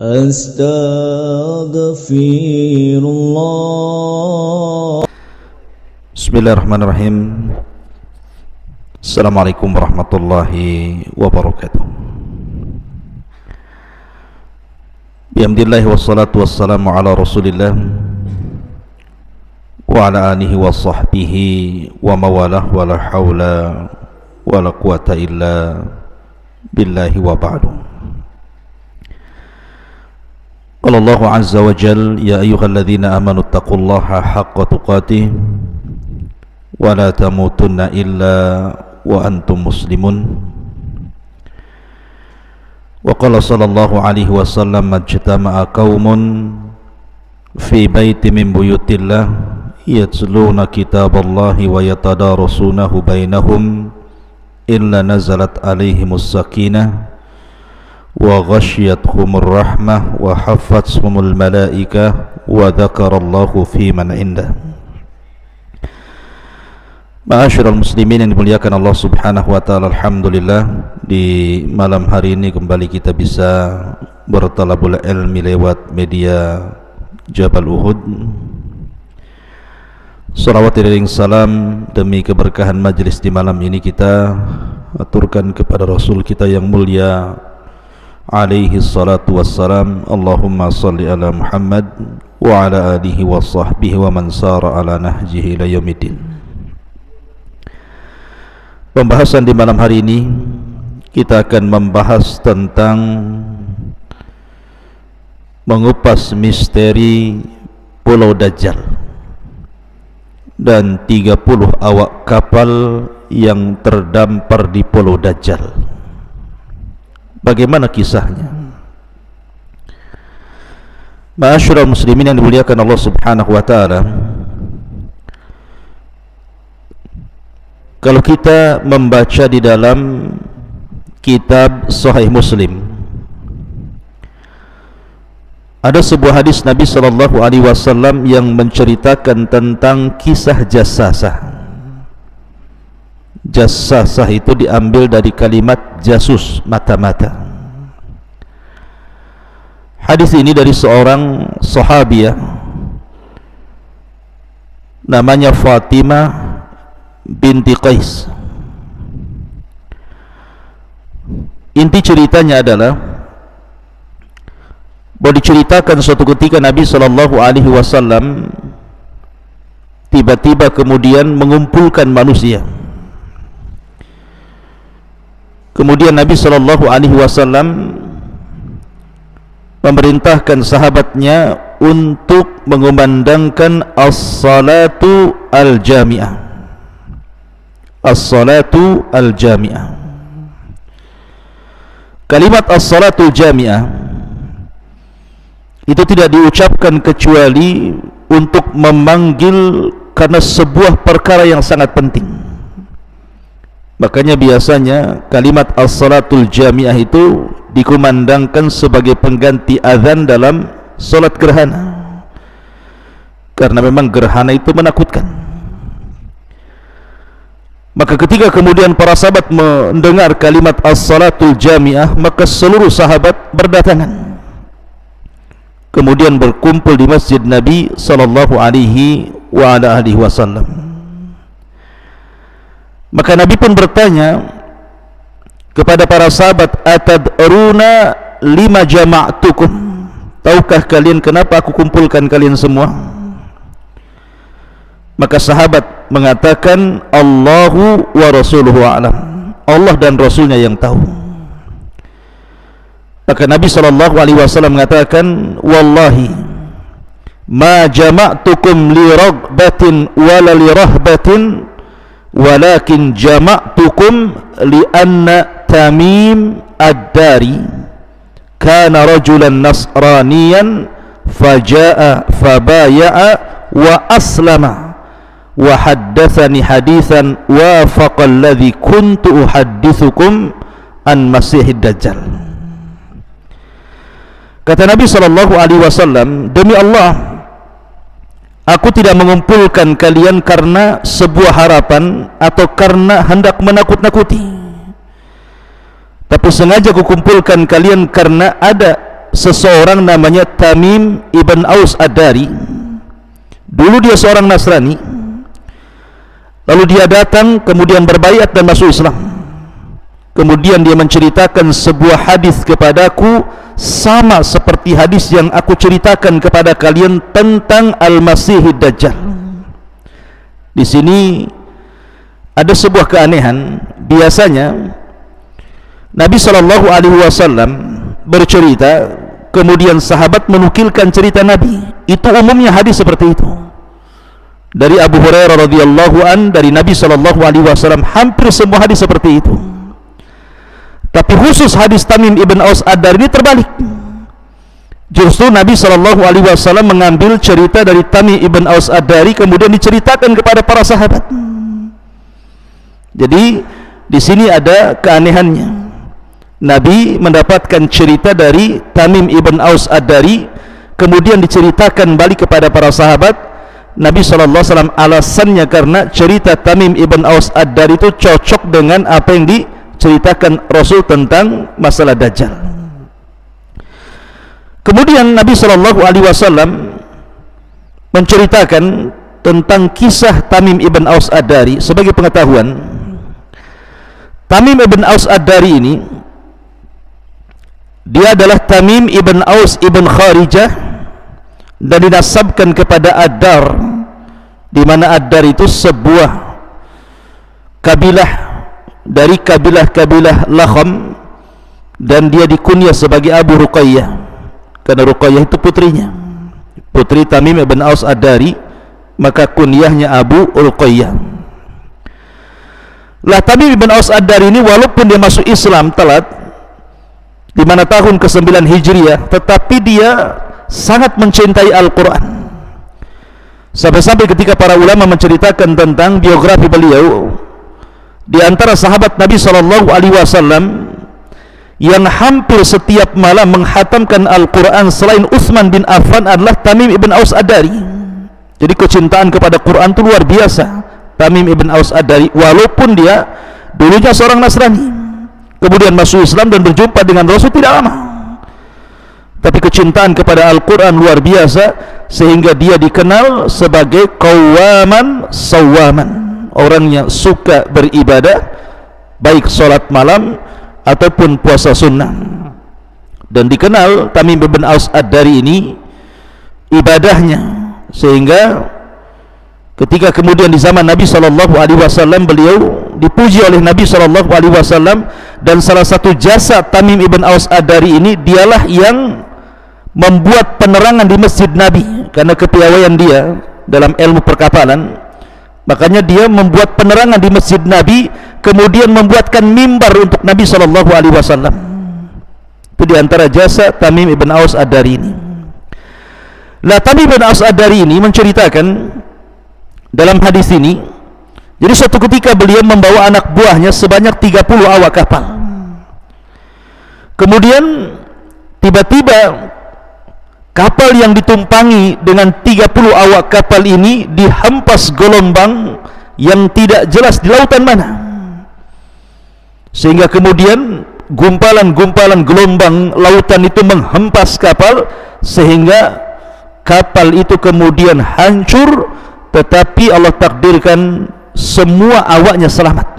Astaghfirullah. Bismillahirrahmanirrahim. Assalamualaikum warahmatullahi wabarakatuh. Bihamdillahi wassalatu wassalamu ala rasulillah wa ala alihi wa sahbihi wa mawalah wa la hawla wa la quwata illa billahi wa ba'du. Qala Allahu azza wa jal, ya ayyuhalladzina amanu taqullaha haqqa tuqatih wa la tamutunna illa wa antum muslimun. Wa qala sallallahu alaihi wasallam, majtama'a qaumun fi baiti min buyutillah yatluna kitaballahi wa yatadarasunahu bainahum illa nazalat alaihimus sakinah wa ghasyiyatuhumur rahmah wa haffathumul malaikah wa dzakarallahu fi man indah. Ma'asyiral muslimin yang dimuliakan Allah Subhanahu wa taala, alhamdulillah di malam hari ini kembali kita bisa bertalabul ilmi lewat media Jabal Uhud. Salawat dan salam demi keberkahan majlis di malam ini kita aturkan kepada Rasul kita yang mulia alaihi salatu wassalam. Allahumma salli ala Muhammad wa ala alihi wa sahbihi wa man sara ala nahjihi ila yaumiddin. Pembahasan di malam hari ini kita akan membahas tentang mengupas misteri Pulau Dajjal dan 30 awak kapal yang terdampar di Pulau Dajjal. Bagaimana kisahnya? Ma'asyiral muslimin yang dimuliakan Allah Subhanahu wa taala, kalau kita membaca di dalam kitab Sahih Muslim, ada sebuah hadis Nabi sallallahu alaihi wasallam yang menceritakan tentang kisah jassasah. Jassasah itu diambil dari kalimat jasus, mata-mata. Hadis ini dari seorang sahabiah namanya Fatimah binti Qais. Inti ceritanya adalah bahwa diceritakan suatu ketika Nabi sallallahu alaihi wasallam tiba-tiba kemudian mengumpulkan manusia. Kemudian Nabi sallallahu alaihi wasallam memerintahkan sahabatnya untuk mengumandangkan as-salatu al-jami'ah. As-salatu al-jami'ah. Kalimat as-salatu al-jami'ah itu tidak diucapkan kecuali untuk memanggil karena sebuah perkara yang sangat penting. Makanya biasanya kalimat as-salatul jami'ah itu dikumandangkan sebagai pengganti azan dalam salat gerhana, karena memang gerhana itu menakutkan. Maka ketika kemudian para sahabat mendengar kalimat as-salatul jami'ah, maka seluruh sahabat berdatangan, kemudian berkumpul di masjid Nabi sallallahu alaihi wasallam. Maka Nabi pun bertanya kepada para sahabat, atadruna lima jama'tukum, tahukah kalian kenapa aku kumpulkan kalian semua? Maka sahabat mengatakan, Allahu wa rasuluhu a'lam, Allah dan Rasulnya yang tahu. Maka Nabi SAW mengatakan, wallahi ma jama'tukum li ragbatin wala li rahbatin, walakin jama'tukum li'anna Tamim ad-Dari kana rajulan nasraniyan faja'a fabaya'a wa aslama wa haddathani hadithan wafaqa alladhi kuntu uhaddithukum an masihid dajjal. Kata Nabi SAW, demi Allah, aku tidak mengumpulkan kalian karena sebuah harapan atau karena hendak menakut-nakuti, tapi sengaja kukumpulkan kalian karena ada seseorang namanya Tamim ibn Aus Ad-Dari. Dulu dia seorang Nasrani, lalu dia datang kemudian berbaiat dan masuk Islam. Kemudian dia menceritakan sebuah hadis kepadaku sama seperti hadis yang aku ceritakan kepada kalian tentang Al-Masihid Dajjal. Di sini ada sebuah keanehan. Biasanya Nabi SAW bercerita, kemudian sahabat menukilkan cerita Nabi. Itu umumnya hadis seperti itu. Dari Abu Hurairah radhiyallahu an, dari Nabi SAW, hampir semua hadis seperti itu. Tapi khusus hadis Tamim ibn Aus Ad-Dari ini terbalik. Justru Nabi SAW mengambil cerita dari Tamim ibn Aus Ad-Dari kemudian diceritakan kepada para sahabat. Jadi di sini ada keanehannya. Nabi mendapatkan cerita dari Tamim ibn Aus Ad-Dari kemudian diceritakan balik kepada para sahabat. Nabi SAW alasannya karena cerita Tamim ibn Aus Ad-Dari itu cocok dengan apa yang diceritakan Rasul tentang masalah Dajjal. Kemudian Nabi SAW menceritakan tentang kisah Tamim ibn Aus Ad-Dari. Sebagai pengetahuan, Tamim ibn Aus Ad-Dari ini, dia adalah Tamim ibn Aus ibn Kharijah dan dinasabkan kepada Ad-Dar, di mana Ad-Dar itu sebuah kabilah dari kabilah-kabilah Lakham, dan dia dikunyah sebagai Abu Ruqayyah karena Ruqayyah itu putrinya, putri Tamim ibn Aus Ad-Dari, maka kunyahnya Abu Ruqayyah. Lah Tamim ibn Aus Ad-Dari ini walaupun dia masuk Islam telat di mana tahun ke-9 Hijriah, tetapi dia sangat mencintai Al-Quran. Sampai-sampai ketika para ulama menceritakan tentang biografi beliau, di antara sahabat Nabi SAW yang hampir setiap malam menghatamkan Al-Quran selain Utsman bin Affan adalah Tamim ibn Aus Ad-Dari. Jadi kecintaan kepada Quran itu luar biasa Tamim ibn Aus Ad-Dari, walaupun dia dulunya seorang Nasrani, kemudian masuk Islam dan berjumpa dengan Rasul tidak lama, tapi kecintaan kepada Al-Quran luar biasa sehingga dia dikenal sebagai qawaman sawaman, orang yang suka beribadah baik solat malam ataupun puasa sunnah. Dan dikenal Tamim ibn Aus Ad-Dari ini ibadahnya, sehingga ketika kemudian di zaman Nabi SAW beliau dipuji oleh Nabi SAW, dan salah satu jasa Tamim ibn Aus Ad-Dari ini dialah yang membuat penerangan di masjid Nabi karena kepiawaian dia dalam ilmu perkapalan. Makanya dia membuat penerangan di masjid Nabi, kemudian membuatkan mimbar untuk Nabi SAW. Itu diantara jasa Tamim ibn Aus Ad-Dari ini. Nah, Tamim ibn Aus Ad-Dari ini menceritakan dalam hadis ini, jadi suatu ketika beliau membawa anak buahnya sebanyak 30 awak kapal. Kemudian tiba-tiba kapal yang ditumpangi dengan 30 awak kapal ini dihempas gelombang yang tidak jelas di lautan mana, sehingga kemudian gumpalan-gumpalan gelombang lautan itu menghempas kapal sehingga kapal itu kemudian hancur, tetapi Allah takdirkan semua awaknya selamat.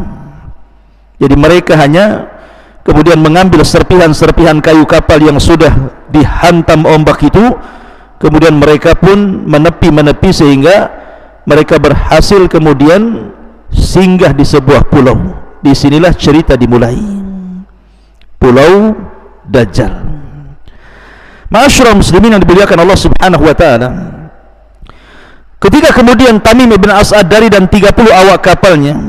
Jadi mereka hanya kemudian mengambil serpihan-serpihan kayu kapal yang sudah dihantam ombak itu, kemudian mereka pun menepi sehingga mereka berhasil kemudian singgah di sebuah pulau. Disinilah cerita dimulai, Pulau Dajjal. Ma'asyiral muslimin yang dimuliakan Allah Subhanahu wa taala, ketika kemudian Tamim ibn Aus Ad-Dari dan 30 awak kapalnya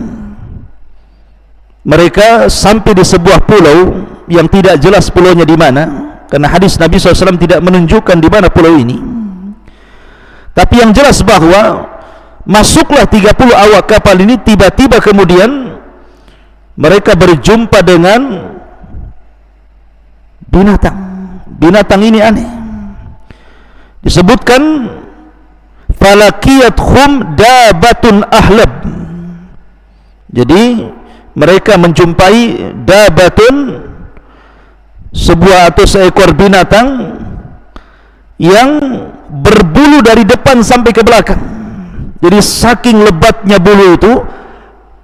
mereka sampai di sebuah pulau yang tidak jelas pulaunya di mana, karena hadis Nabi SAW tidak menunjukkan di mana pulau ini. Tapi yang jelas bahwa masuklah 30 awak kapal ini, tiba-tiba kemudian mereka berjumpa dengan binatang. Binatang ini aneh. Disebutkan falakiyatuhum dabatun ahlab. Jadi mereka menjumpai dabatun, sebuah atau seekor binatang yang berbulu dari depan sampai ke belakang. Jadi saking lebatnya bulu itu,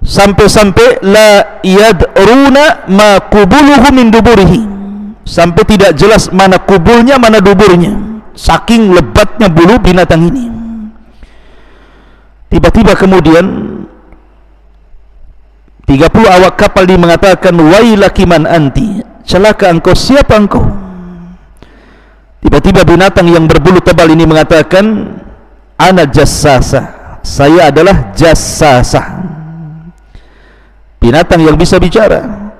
sampai-sampai la yadruna ma qubuluhu min duburihi, sampai tidak jelas mana kubulnya mana duburnya, saking lebatnya bulu binatang ini. Tiba-tiba kemudian 30 awak kapal ini mengatakan, wailaki man anti, celaka engkau, siapa engkau? Tiba-tiba binatang yang berbulu tebal ini mengatakan, ana jassasa, saya adalah jassasa, binatang yang bisa bicara.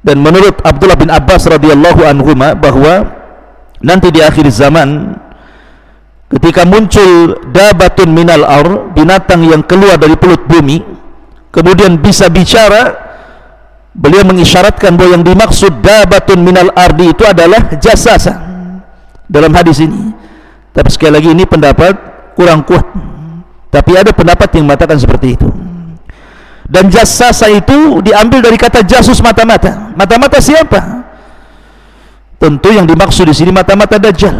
Dan menurut Abdullah bin Abbas radhiyallahu anhuma, bahwa nanti di akhir zaman ketika muncul dabatun minal ar, binatang yang keluar dari perut bumi kemudian bisa bicara, beliau mengisyaratkan bahwa yang dimaksud dabatun minal ardi itu adalah jassasa dalam hadis ini. Tapi sekali lagi ini pendapat kurang kuat, tapi ada pendapat yang mengatakan seperti itu. Dan jassasa itu diambil dari kata jasus, mata-mata. Mata-mata siapa? Tentu yang dimaksud di sini mata-mata Dajjal.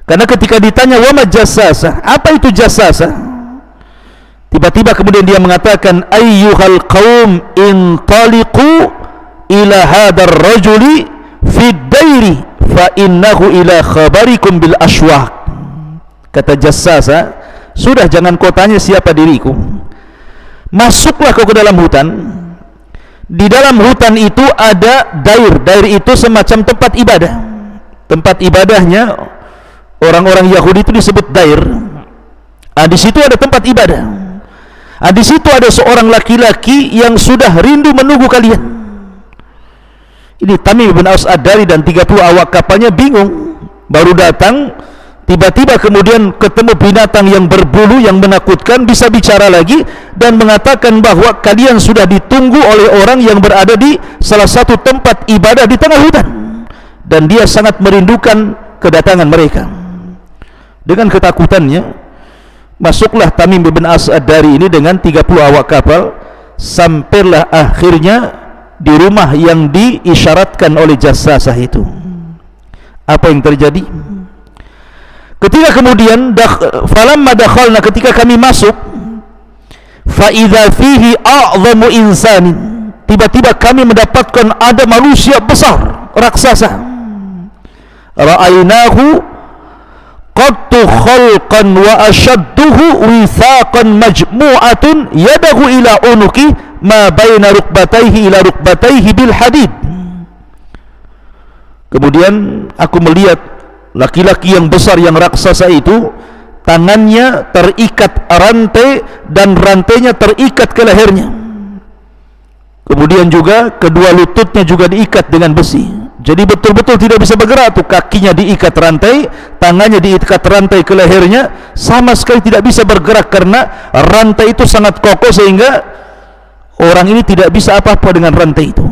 Karena ketika ditanya wa ma jassasa, apa itu jassasa? Tiba-tiba kemudian dia mengatakan, ayyuhal qaum intaliqu ila hadar rajuli fid dairi fa innahu ila khabarikum bil ashwaq. Kata jassasa, sudah jangan kau tanya siapa diriku, masuklah kau ke dalam hutan. Di dalam hutan itu ada dair. Dair itu semacam tempat ibadah. Tempat ibadahnya orang-orang Yahudi itu disebut dair. Di situ ada tempat ibadah. Di situ ada seorang laki-laki yang sudah rindu menunggu kalian. Ini Tamim bin Aus Ad-Dari dan 30 awak kapalnya bingung, baru datang. Tiba-tiba kemudian ketemu binatang yang berbulu yang menakutkan, bisa bicara lagi dan mengatakan bahwa kalian sudah ditunggu oleh orang yang berada di salah satu tempat ibadah di tengah hutan, dan dia sangat merindukan kedatangan mereka. Dengan ketakutannya masuklah Tamim bin Aus Ad-Dari ini dengan 30 awak kapal, sampailah akhirnya di rumah yang diisyaratkan oleh jassasah itu. Apa yang terjadi? Ketika kemudian falamma dakhalna, ketika kami masuk, fa idza fihi a'zamu insanin, tiba-tiba kami mendapatkan ada manusia besar, raksasa. Ra'ainahu qattu khalqan wa ashadduhu withaqan majmu'atun yadahu ila unuki ma baina rukbatayhi ila rukbatayhi bil hadid. Kemudian aku melihat laki-laki yang besar, yang raksasa itu, tangannya terikat rantai dan rantainya terikat ke lehernya. Kemudian juga kedua lututnya juga diikat dengan besi. Jadi betul-betul tidak bisa bergerak tuh, kakinya diikat rantai, tangannya diikat rantai ke lehernya, sama sekali tidak bisa bergerak karena rantai itu sangat kokoh sehingga orang ini tidak bisa apa-apa dengan rantai itu.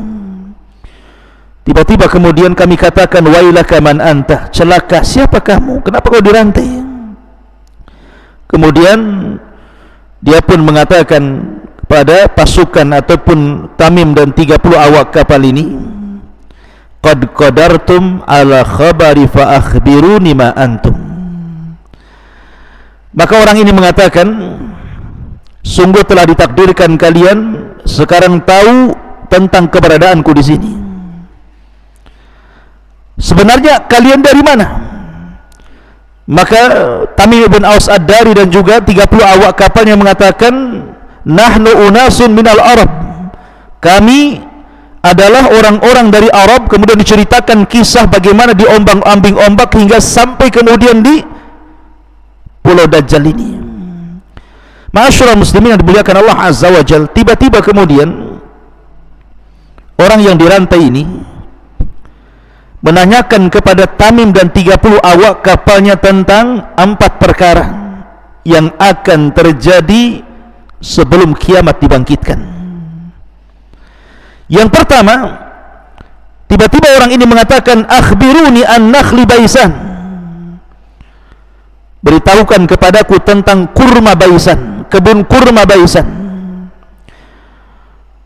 Tiba-tiba kemudian kami katakan, wailaka man anta, celaka siapa kamu, kenapa kau dirantai? Kemudian dia pun mengatakan kepada pasukan ataupun Tamim dan 30 awak kapal ini, qad qadartum ala khabari fa akhbiruni ma antum. Maka orang ini mengatakan, sungguh telah ditakdirkan kalian sekarang tahu tentang keberadaanku di sini. Sebenarnya kalian dari mana? Maka Tamim bin Aus Ad-Dari dan juga 30 awak kapalnya mengatakan, nahnu unasun minal Arab, kami adalah orang-orang dari Arab. Kemudian diceritakan kisah bagaimana diombang-ambing ombak hingga sampai kemudian di Pulau Dajjal ini. Ma'asyiral muslimin yang dimuliakan Allah Azza wa Jalla, tiba-tiba kemudian orang yang dirantai ini menanyakan kepada Tamim dan 30 awak kapalnya tentang 4 perkara yang akan terjadi sebelum kiamat dibangkitkan. Yang pertama, tiba-tiba orang ini mengatakan, akhbiruni an nakhli baisan, beritahukan kepadaku tentang kurma baisan, kebun kurma baisan.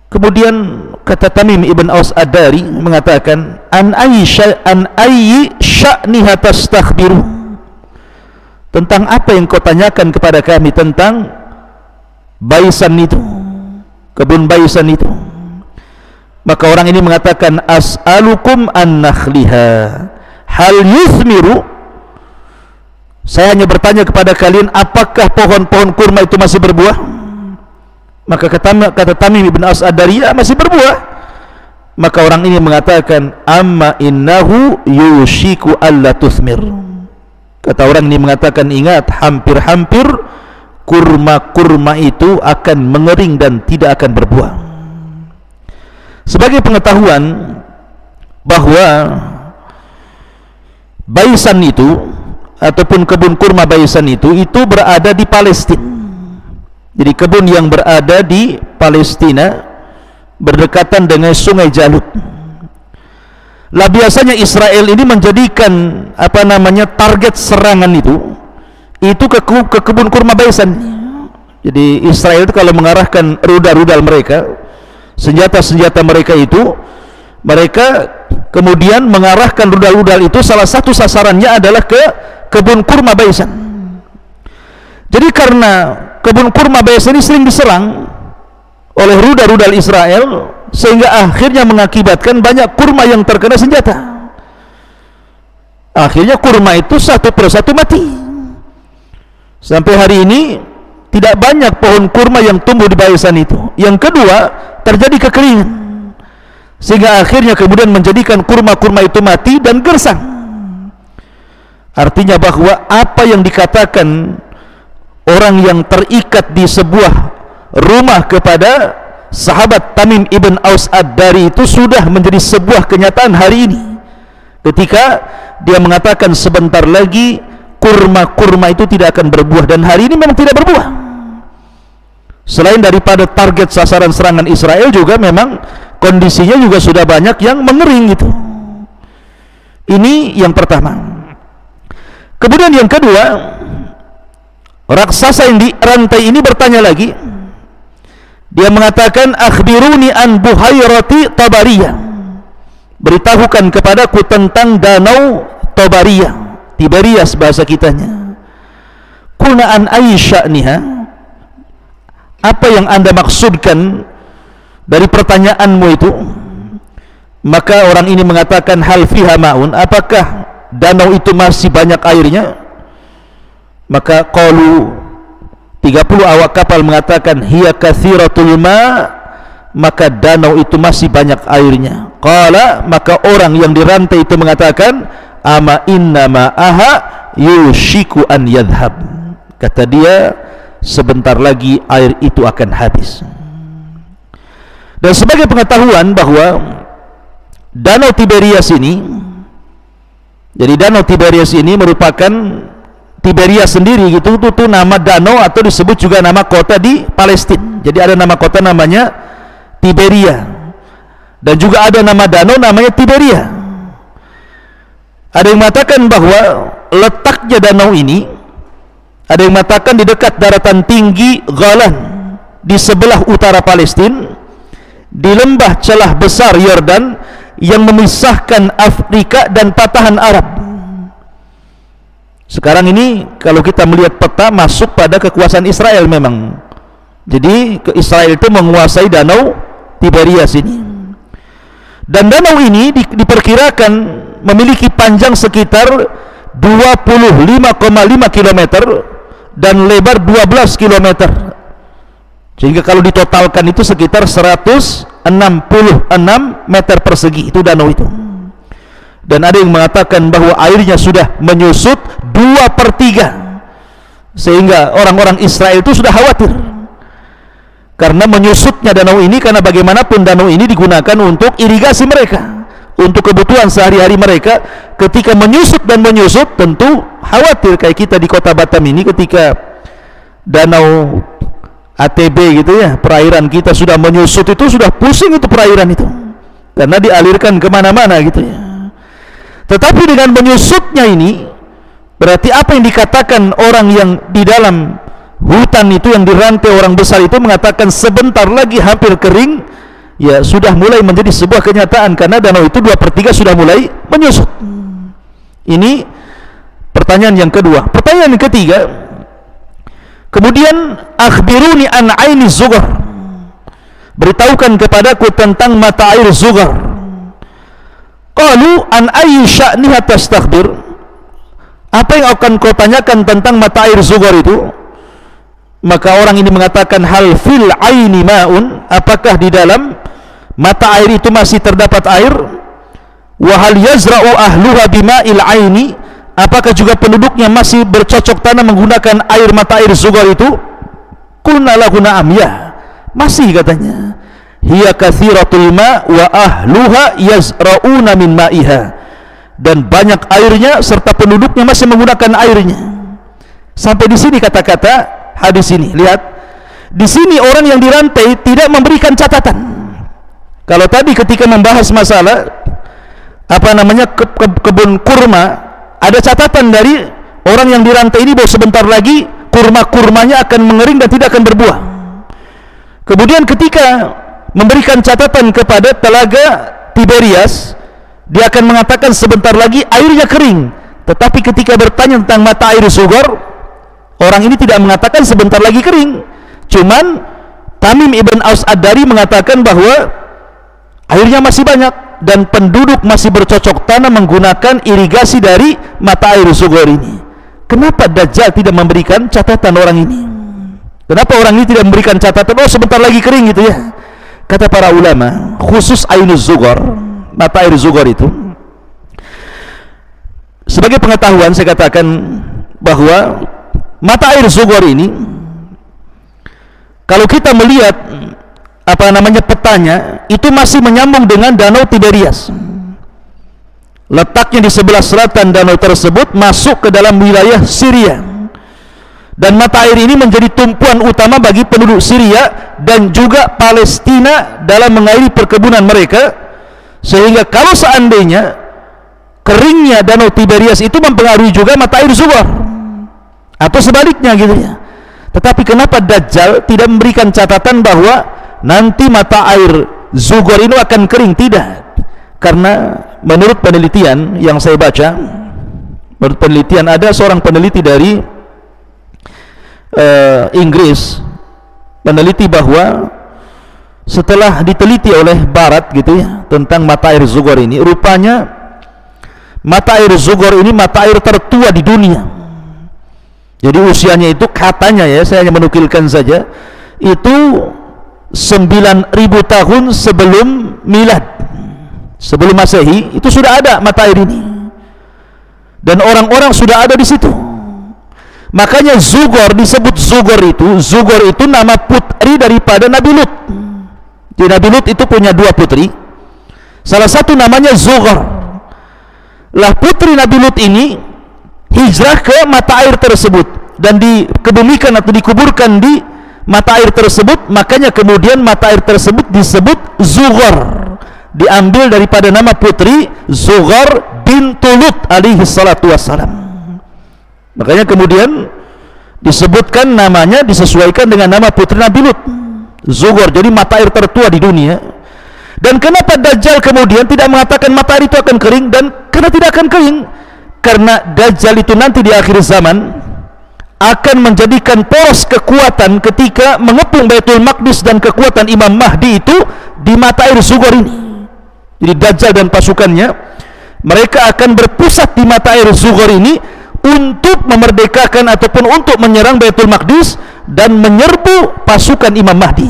Kemudian kata Tamim ibn Aus Ad-Dari mengatakan, an ayyi sya'niha tastakhbiru, tentang apa yang kau tanyakan kepada kami tentang baisan itu, kebun baisan itu. Maka orang ini mengatakan, as'alukum an nakhliha hal yuthmiru, saya hanya bertanya kepada kalian, apakah pohon-pohon kurma itu masih berbuah? Maka kata Tamim ibn Aus Ad-Dari, ya, masih berbuah. Maka orang ini mengatakan, amma innahu yushiku alla tuthmir, kata orang ini mengatakan, ingat, hampir-hampir kurma-kurma itu akan mengering dan tidak akan berbuah. Sebagai pengetahuan bahwa baisan itu ataupun kebun kurma baisan itu berada di Palestina. Jadi kebun yang berada di Palestina berdekatan dengan Sungai Jalut. Lah biasanya Israel ini menjadikan target serangan itu ke kebun kurma baisan. Jadi Israel itu kalau mengarahkan rudal-rudal mereka, senjata-senjata mereka itu, mereka kemudian mengarahkan rudal-rudal itu, salah satu sasarannya adalah ke kebun kurma baisan. Jadi karena kebun kurma baisan ini sering diserang oleh rudal-rudal Israel, sehingga akhirnya mengakibatkan banyak kurma yang terkena senjata. Akhirnya kurma itu satu persatu mati. Sampai hari ini tidak banyak pohon kurma yang tumbuh di baisan itu. Yang kedua, terjadi kekeringan, sehingga akhirnya kemudian menjadikan kurma-kurma itu mati dan gersang. Artinya bahwa apa yang dikatakan orang yang terikat di sebuah rumah kepada sahabat Tamim ibn Aus Ad-Dari itu sudah menjadi sebuah kenyataan hari ini, ketika dia mengatakan sebentar lagi kurma-kurma itu tidak akan berbuah, dan hari ini memang tidak berbuah. Selain daripada target sasaran serangan Israel, juga memang kondisinya juga sudah banyak yang mengering gitu. Ini yang pertama. Kemudian yang kedua, raksasa yang di rantai ini bertanya lagi. Dia mengatakan, akhbiruni an buhairati Tabariyah, beritahukan kepadaku tentang danau Tabariyah, Tiberias bahasa kitanya. Kuna an aisya'niha, apa yang anda maksudkan dari pertanyaanmu itu? Maka orang ini mengatakan, hal fiha ma'un, apakah danau itu masih banyak airnya? Maka qalu, 30 awak kapal mengatakan, hiya katsiratul ma, maka danau itu masih banyak airnya. Qala, maka orang yang dirantai itu mengatakan, ama inna ma'aha yushiku an yadhhab, kata dia, sebentar lagi air itu akan habis. Dan sebagai pengetahuan bahwa danau Tiberias ini, jadi danau Tiberias ini merupakan Tiberias sendiri gitu, itu nama danau atau disebut juga nama kota di Palestina. Jadi ada nama kota namanya Tiberia, dan juga ada nama danau namanya Tiberia. Ada yang mengatakan bahwa letaknya danau ini, ada yang mengatakan di dekat daratan tinggi Golan di sebelah utara Palestina, di lembah celah besar Yordan yang memisahkan Afrika dan patahan Arab. Sekarang ini kalau kita melihat peta, masuk pada kekuasaan Israel memang. Jadi Israel itu menguasai danau Tiberias ini. Dan danau ini diperkirakan memiliki panjang sekitar 25,5 km dan lebar 12 km. Sehingga kalau ditotalkan itu sekitar 166 meter persegi itu danau itu. Dan ada yang mengatakan bahwa airnya sudah menyusut 2/3, sehingga orang-orang Israel itu sudah khawatir karena menyusutnya danau ini, karena bagaimanapun danau ini digunakan untuk irigasi mereka, untuk kebutuhan sehari-hari mereka. Ketika menyusut dan menyusut, tentu khawatir. Kayak kita di kota Batam ini, ketika danau ATB gitu ya, perairan kita sudah menyusut, itu sudah pusing itu perairan itu, karena dialirkan kemana-mana gitu ya. Tetapi dengan menyusutnya ini, berarti apa yang dikatakan orang yang di dalam hutan itu, yang dirantai orang besar itu, mengatakan sebentar lagi hampir kering, ya sudah mulai menjadi sebuah kenyataan, karena danau itu 2/3 sudah mulai menyusut. Ini pertanyaan yang kedua. Pertanyaan yang ketiga, kemudian akhbiruni an aini zughar, beritahukan kepadaku tentang mata air zughar. Qalu an ayyi sya'niha tastakhbir, apa yang akan kau tanyakan tentang mata air zughar itu? Maka orang ini mengatakan, hal fil aini ma'un, apakah di dalam mata air itu masih terdapat air? Wa hal yazra'u ahluha bima'il aini, apakah juga penduduknya masih bercocok tanam menggunakan air mata air zughar itu? Qulna lahu na'am, ya, masih katanya. Hiya katsiratul ma' wa ahluha yazra'una min ma'iha, dan banyak airnya serta penduduknya masih menggunakan airnya. Sampai di sini kata-kata hadis ini. Lihat, di sini orang yang dirantai tidak memberikan catatan. Kalau tadi ketika membahas masalah kebun kurma, ada catatan dari orang yang dirantai ini bahwa sebentar lagi kurma-kurmanya akan mengering dan tidak akan berbuah. Kemudian ketika memberikan catatan kepada telaga Tiberias, dia akan mengatakan sebentar lagi airnya kering. Tetapi ketika bertanya tentang mata air zughar, orang ini tidak mengatakan sebentar lagi kering. Cuman Tamim ibn Aus Ad-Dari mengatakan bahwa airnya masih banyak dan penduduk masih bercocok tanam menggunakan irigasi dari mata air zughar ini. Kenapa Dajjal tidak memberikan catatan orang ini? Kenapa orang ini tidak memberikan catatan, oh sebentar lagi kering gitu ya? Kata para ulama, khusus ainuz zughar, mata air zughar itu, sebagai pengetahuan saya katakan bahwa mata air zughar ini, kalau kita melihat petanya, itu masih menyambung dengan danau Tiberias. Letaknya di sebelah selatan danau tersebut, masuk ke dalam wilayah Syria, dan mata air ini menjadi tumpuan utama bagi penduduk Syria dan juga Palestina dalam mengairi perkebunan mereka. Sehingga kalau seandainya keringnya danau Tiberias itu mempengaruhi juga mata air zughar, atau sebaliknya gitu ya. Tetapi kenapa Dajjal tidak memberikan catatan bahwa nanti mata air zughar ini akan kering? Tidak, karena menurut penelitian yang saya baca, menurut penelitian, ada seorang peneliti dari Inggris meneliti bahwa setelah diteliti oleh Barat gitu ya tentang mata air zughar ini, rupanya mata air zughar ini mata air tertua di dunia. Jadi usianya itu katanya, ya saya hanya menukilkan saja, itu 9.000 tahun sebelum milad, sebelum Masehi, itu sudah ada mata air ini dan orang-orang sudah ada di situ. Makanya zughar disebut zughar itu nama putri daripada Nabi Lut. Jadi Nabi Lut itu punya 2 putri, salah satu namanya Zughar. Lah putri Nabi Lut ini hijrah ke mata air tersebut dan dikebumikan atau dikuburkan di mata air tersebut. Makanya kemudian mata air tersebut disebut Zughar, diambil daripada nama putri Zughar bintu Lut alaihi salatu wassalam. Makanya kemudian disebutkan namanya, disesuaikan dengan nama putri Nabi Lut, Zughar. Jadi mata air tertua di dunia. Dan kenapa Dajjal kemudian tidak mengatakan mata air itu akan kering? Dan karena tidak akan kering, karena Dajjal itu nanti di akhir zaman akan menjadikan poros kekuatan ketika mengepung Baitul Maqdis, dan kekuatan Imam Mahdi itu di mata air zughar ini. Jadi Dajjal dan pasukannya, mereka akan berpusat di mata air zughar ini untuk memerdekakan ataupun untuk menyerang Baitul Maqdis dan menyerbu pasukan Imam Mahdi.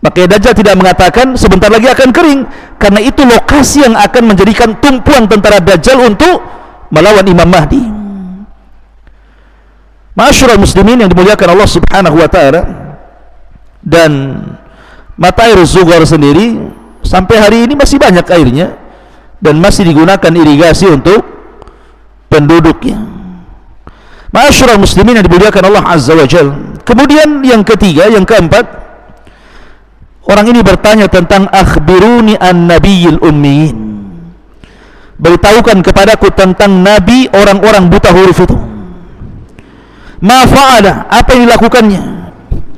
Makanya Dajjal tidak mengatakan sebentar lagi akan kering, karena itu lokasi yang akan menjadikan tumpuan tentara Dajjal untuk melawan Imam Mahdi. Ma'asyiral muslimin yang dimuliakan Allah Subhanahu wa taala, dan mata air zughar sendiri sampai hari ini masih banyak airnya dan masih digunakan irigasi untuk penduduknya. Ma'asyiral muslimin yang dimuliakan Allah Azza wa Jalla. Kemudian yang ketiga, yang keempat, orang ini bertanya tentang akhbiruni an nabiyil ummiyin, beritahukan kepadaku tentang nabi orang-orang buta huruf itu. Ma fa'ala, apa yang dilakukannya?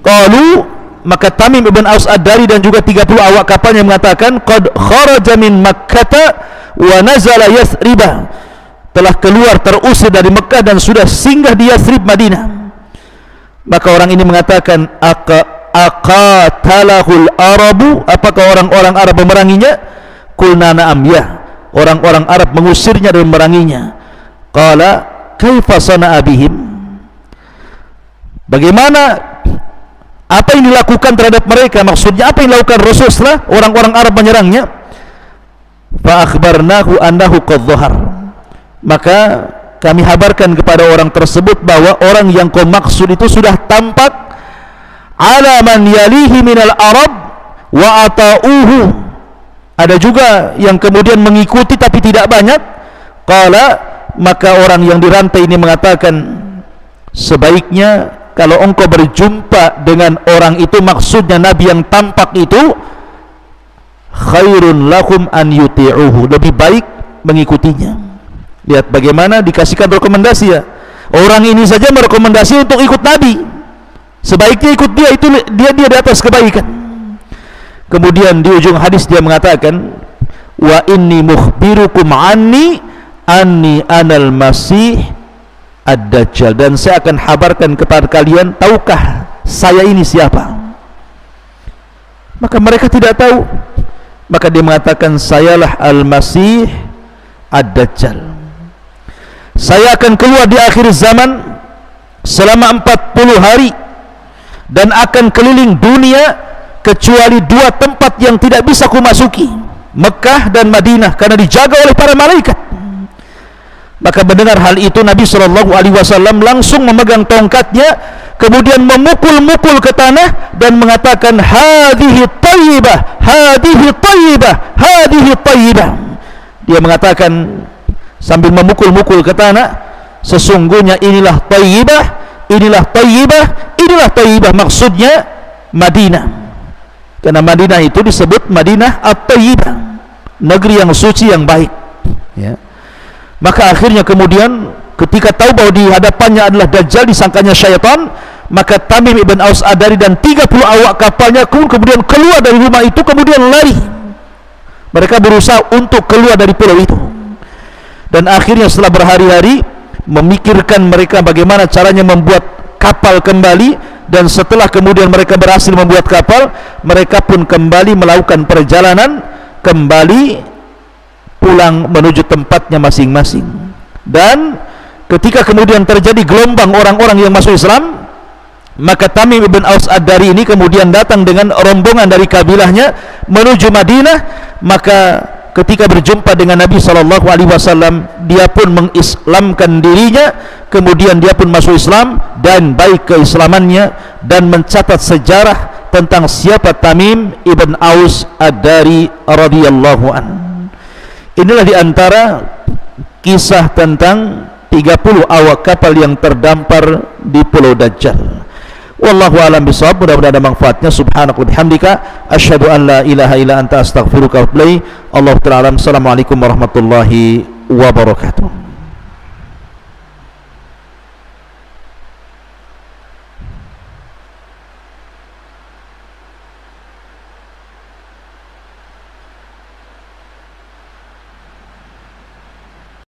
Qalu maka Tamim ibn Aus Ad-Dari dan juga 30 awak kapalnya mengatakan, qad kharaja min Makkah wa nazala Yathriba, telah keluar terusir dari Mekah dan sudah singgah di Yathrib Madinah. Maka orang ini mengatakan, aqatalahul arabu, apakah orang-orang Arab memeranginya? Qulna na'am, ya, orang-orang Arab mengusirnya dan memeranginya. Qala kaifa sana'a bihim, bagaimana, apa yang dilakukan terhadap mereka, maksudnya apa yang dilakukan Rasul setelah orang-orang Arab menyerangnya? Fa akhbarnahu annahu qad dhahar, maka kami habarkan kepada orang tersebut bahwa orang yang kau maksud itu sudah tampak ala man yalihi minal Arab wa ata'uhu, ada juga yang kemudian mengikuti tapi tidak banyak. Qala, maka orang yang dirantai ini mengatakan, sebaiknya kalau engkau berjumpa dengan orang itu, maksudnya Nabi yang tampak itu, khairun lahum an yuti'uhu, lebih baik mengikutinya. Lihat bagaimana dikasihkan rekomendasi ya. Orang ini saja merekomendasi untuk ikut Nabi, sebaiknya ikut dia, itu dia di atas kebaikan. Kemudian di ujung hadis dia mengatakan, wa inni mukhbirukum anni anal masih Ad-Dajjal, dan saya akan habarkan kepada kalian, tahukah saya ini siapa? Maka mereka tidak tahu. Maka dia mengatakan, sayalah Al-Masih Ad-Dajjal, saya akan keluar di akhir zaman selama 40 hari dan akan keliling dunia kecuali 2 tempat yang tidak bisa kumasuki, Mekah dan Madinah, karena dijaga oleh para malaikat. Maka mendengar hal itu, Nabi SAW langsung memegang tongkatnya, kemudian memukul-mukul ke tanah dan mengatakan, hadhihi tayyibah, hadhihi tayyibah, hadhihi tayyibah. Dia mengatakan sambil memukul-mukul ke tanah, sesungguhnya inilah tayyibah, inilah tayyibah, inilah tayyibah, maksudnya Madinah, karena Madinah itu disebut Madinah at-Tayyibah, negeri yang suci yang baik ya. Maka akhirnya kemudian ketika tahu bahwa di hadapannya adalah Dajjal, disangkanya syaitan, maka Tamim ibn Aus Ad-Dari dan 30 awak kapalnya kemudian keluar dari rumah itu, kemudian lari. Mereka berusaha untuk keluar dari pulau itu, dan akhirnya setelah berhari-hari memikirkan mereka bagaimana caranya membuat kapal kembali, dan setelah kemudian mereka berhasil membuat kapal, mereka pun kembali melakukan perjalanan kembali pulang menuju tempatnya masing-masing. Dan ketika kemudian terjadi gelombang orang-orang yang masuk Islam, maka Tamim ibn Aus Ad-Dari ini kemudian datang dengan rombongan dari kabilahnya menuju Madinah. Maka ketika berjumpa dengan Nabi SAW, dia pun mengislamkan dirinya, kemudian dia pun masuk Islam, dan baik keislamannya, dan mencatat sejarah tentang siapa Tamim ibn Aus Ad-Dari radhiyallahu anhu. Inilah diantara kisah tentang 30 awak kapal yang terdampar di Pulau Dajjal. Wallahu a'lam bishawab. Mudah-mudahan ada manfaatnya. Subhanaka wa bihamdika asyhadu an la ilaha illa anta astaghfiruka wa atubu ilaik. Allahu ta'ala. Assalamualaikum warahmatullahi wabarakatuh.